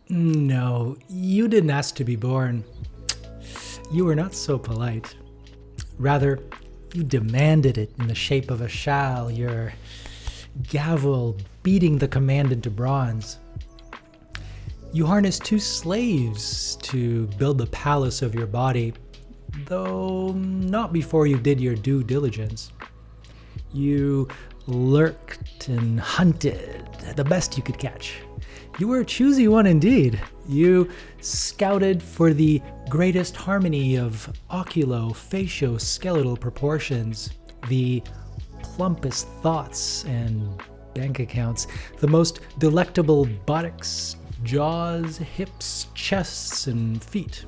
No, you didn't ask to be born. You were not so polite. Rather, you demanded it in the shape of a shall, your gavel beating the command into bronze. You harnessed two slaves to build the palace of your body, though not before you did your due diligence. You lurked and hunted the best you could catch. You were a choosy one indeed. You scouted for the greatest harmony of oculo-facio-skeletal proportions, the plumpest thoughts and bank accounts, the most delectable buttocks, jaws, hips, chests, and feet.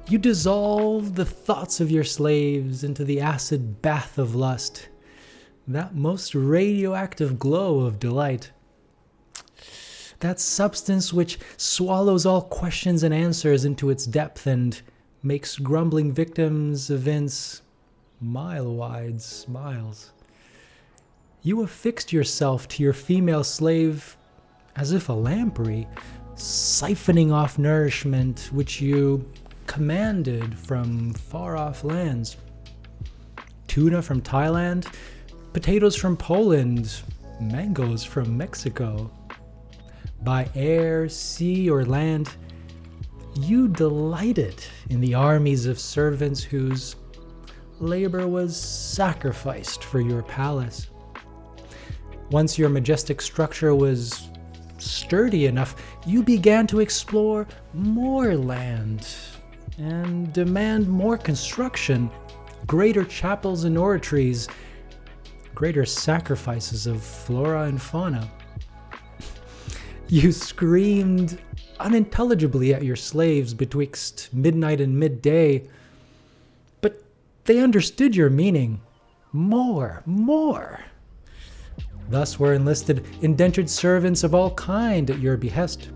You dissolved the thoughts of your slaves into the acid bath of lust, that most radioactive glow of delight. That substance which swallows all questions and answers into its depth and makes grumbling victims evince mile-wide smiles. You affixed yourself to your female slave as if a lamprey, siphoning off nourishment which you commanded from far-off lands. Tuna from Thailand, potatoes from Poland, mangoes from Mexico. By air, sea, or land, you delighted in the armies of servants whose labor was sacrificed for your palace. Once your majestic structure was sturdy enough, you began to explore more land and demand more construction, greater chapels and oratories, greater sacrifices of flora and fauna. You screamed unintelligibly at your slaves betwixt midnight and midday, but they understood your meaning. More, more. Thus were enlisted indentured servants of all kind at your behest.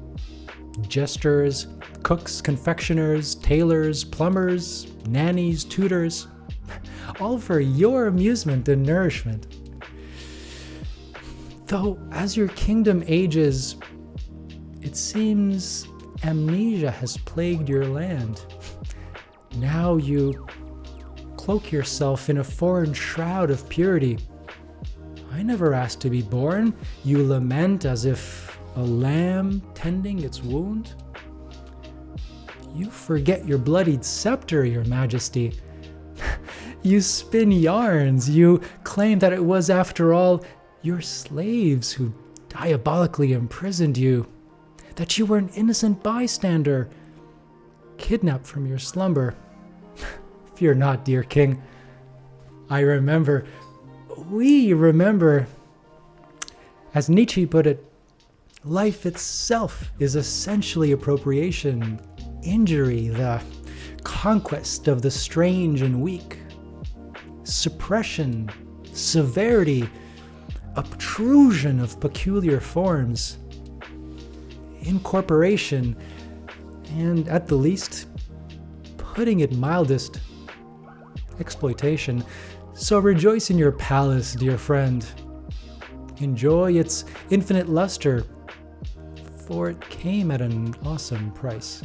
Jesters, cooks, confectioners, tailors, plumbers, nannies, tutors, all for your amusement and nourishment. Though as your kingdom ages, it seems amnesia has plagued your land. Now you cloak yourself in a foreign shroud of purity. I never asked to be born, you lament as if a lamb tending its wound. You forget your bloodied scepter, your majesty. You spin yarns, you claim that it was, after all, your slaves who diabolically imprisoned you, that you were an innocent bystander, kidnapped from your slumber. Fear not, dear king. We remember, as Nietzsche put it, life itself is essentially appropriation, injury, the conquest of the strange and weak, suppression, severity, obtrusion of peculiar forms, incorporation, and at the least, putting it mildest, exploitation. So rejoice in your palace, dear friend. Enjoy its infinite luster, for it came at an awesome price.